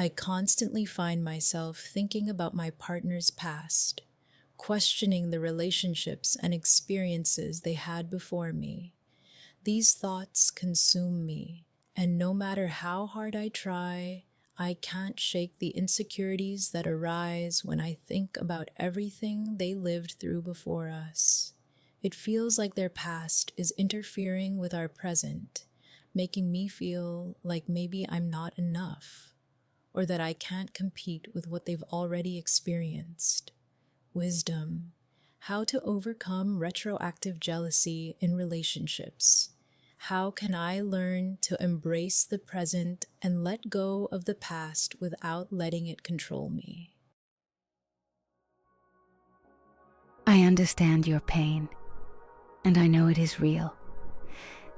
I constantly find myself thinking about my partner's past, questioning the relationships and experiences they had before me. These thoughts consume me, and no matter how hard I try, I can't shake the insecurities that arise when I think about everything they lived through before us. It feels like their past is interfering with our present, making me feel like maybe I'm not enough, or that I can't compete with what they've already experienced. Wisdom: how to overcome retroactive jealousy in relationships. How can I learn to embrace the present and let go of the past without letting it control me? I understand your pain, and I know it is real.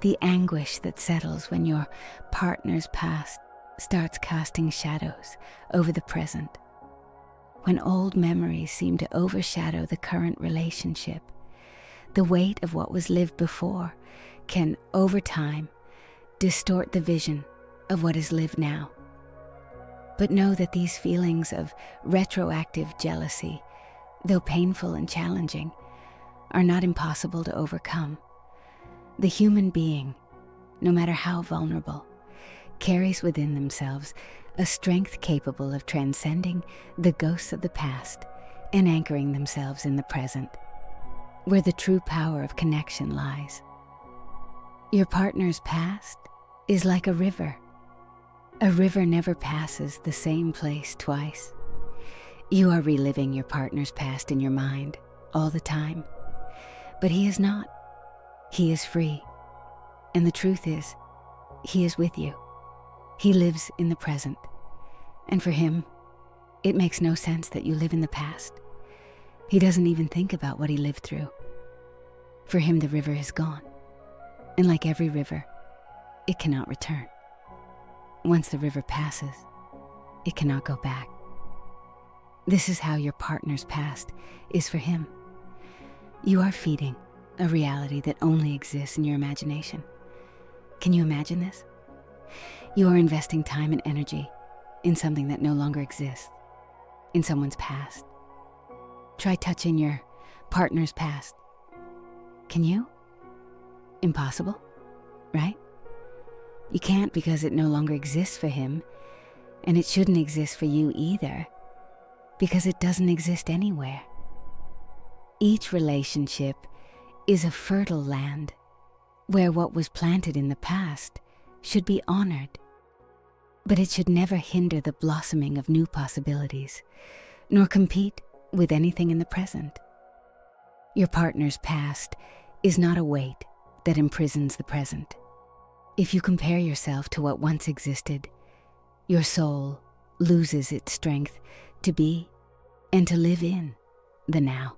The anguish that settles when your partner's past starts casting shadows over the present. When old memories seem to overshadow the current relationship, the weight of what was lived before can, over time, distort the vision of what is lived now. But know that these feelings of retroactive jealousy, though painful and challenging, are not impossible to overcome. The human being, no matter how vulnerable, carries within themselves a strength capable of transcending the ghosts of the past and anchoring themselves in the present, where the true power of connection lies. Your partner's past is like a river. A river never passes the same place twice. You are reliving your partner's past in your mind all the time, but he is not. He is free. And the truth is, he is with you. He lives in the present. And for him, it makes no sense that you live in the past. He doesn't even think about what he lived through. For him, the river is gone. And like every river, it cannot return. Once the river passes, it cannot go back. This is how your partner's past is for him. You are feeding a reality that only exists in your imagination. Can you imagine this? You are investing time and energy in something that no longer exists, in someone's past. Try touching your partner's past. Can you? Impossible, right? You can't, because it no longer exists for him, and it shouldn't exist for you either, because it doesn't exist anywhere. Each relationship is a fertile land where what was planted in the past should be honored, but it should never hinder the blossoming of new possibilities, nor compete with anything in the present. Your partner's past is not a weight that imprisons the present. If you compare yourself to what once existed, your soul loses its strength to be and to live in the now.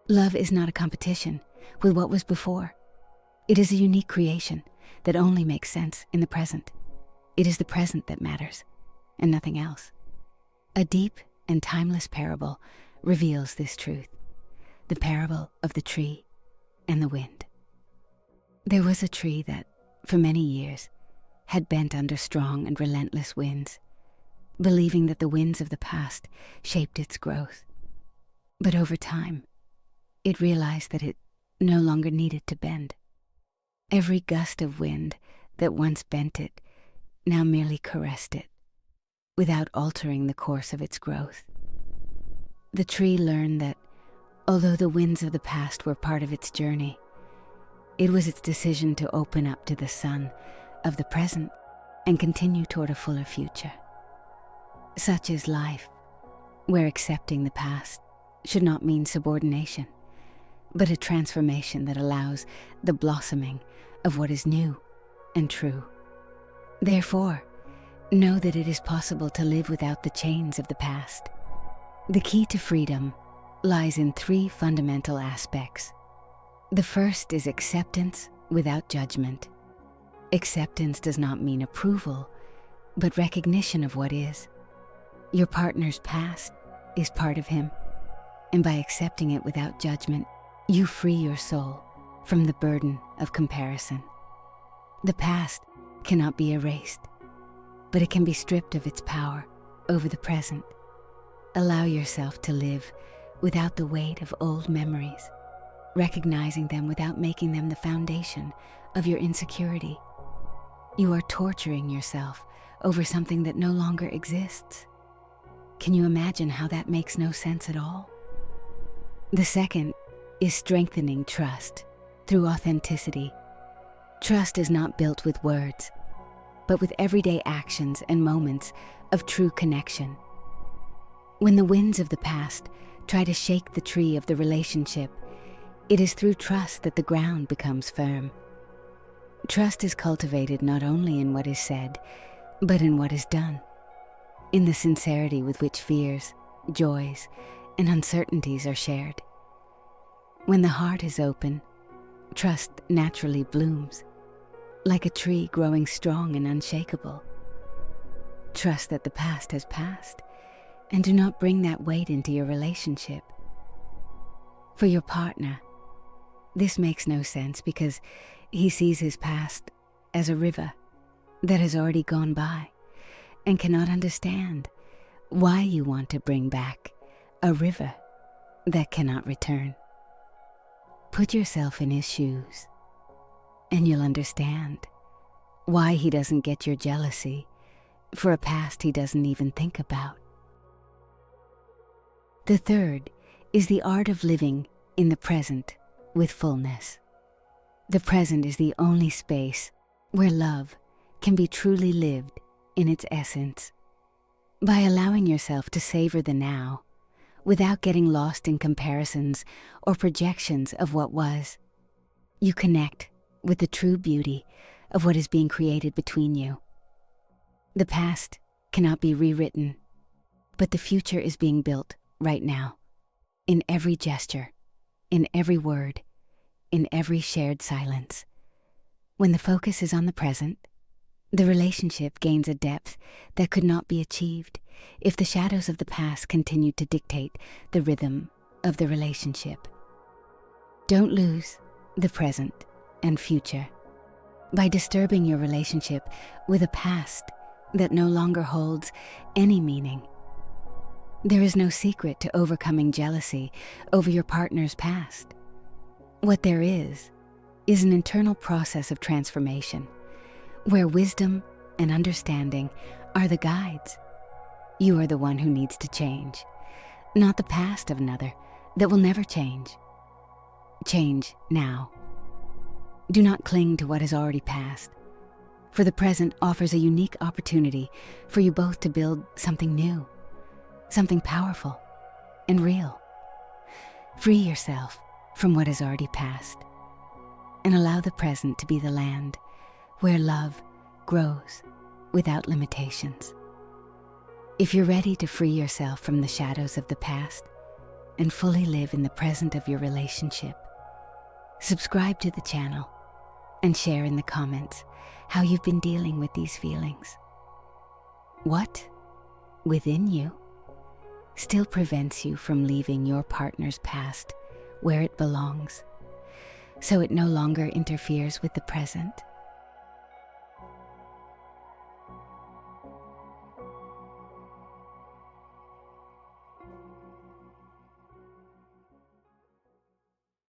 Love is not a competition with what was before. It is a unique creation that only makes sense in the present. It is the present that matters, and nothing else. A deep and timeless parable reveals this truth, the parable of the tree and the wind. There was a tree that, for many years, had bent under strong and relentless winds, believing that the winds of the past shaped its growth. But over time, it realized that it no longer needed to bend. Every gust of wind that once bent it now merely caressed it, without altering the course of its growth. The tree learned that, although the winds of the past were part of its journey, it was its decision to open up to the sun of the present and continue toward a fuller future. Such is life, where accepting the past should not mean subordination, but a transformation that allows the blossoming of what is new and true. Therefore, know that it is possible to live without the chains of the past. The key to freedom lies in three fundamental aspects. The first is acceptance without judgment. Acceptance does not mean approval, but recognition of what is. Your partner's past is part of him, and by accepting it without judgment, you free your soul from the burden of comparison. The past cannot be erased. but it can be stripped of its power over the present. Allow yourself to live without the weight of old memories, recognizing them without making them the foundation of your insecurity. You are torturing yourself over something that no longer exists. Can you imagine how that makes no sense at all? The second is strengthening trust through authenticity. Trust is not built with words, but with everyday actions and moments of true connection. When the winds of the past try to shake the tree of the relationship, it is through trust that the ground becomes firm. Trust is cultivated not only in what is said, but in what is done, in the sincerity with which fears, joys, and uncertainties are shared. When the heart is open, trust naturally blooms, like a tree growing strong and unshakable. Trust that the past has passed, and do not bring that weight into your relationship. For your partner, this makes no sense because he sees his past as a river that has already gone by and cannot understand why you want to bring back a river that cannot return. Put yourself in his shoes and you'll understand why he doesn't get your jealousy for a past he doesn't even think about. The third is the art of living in the present with fullness. The present is the only space where love can be truly lived in its essence. By allowing yourself to savor the now, without getting lost in comparisons or projections of what was, you connect with the true beauty of what is being created between you. The past cannot be rewritten, but the future is being built right now, in every gesture, in every word, in every shared silence. When the focus is on the present, the relationship gains a depth that could not be achieved if the shadows of the past continued to dictate the rhythm of the relationship. Don't lose the present and future by disturbing your relationship with a past that no longer holds any meaning. There is no secret to overcoming jealousy over your partner's past. What there is an internal process of transformation, where wisdom and understanding are the guides. You are the one who needs to change, not the past of another that will never change. Change now. Do not cling to what has already passed, for the present offers a unique opportunity for you both to build something new, something powerful and real. Free yourself from what has already passed and allow the present to be the land where love grows without limitations. If you're ready to free yourself from the shadows of the past and fully live in the present of your relationship, subscribe to the channel and share in the comments how you've been dealing with these feelings. What within you still prevents you from leaving your partner's past where it belongs, so it no longer interferes with the present?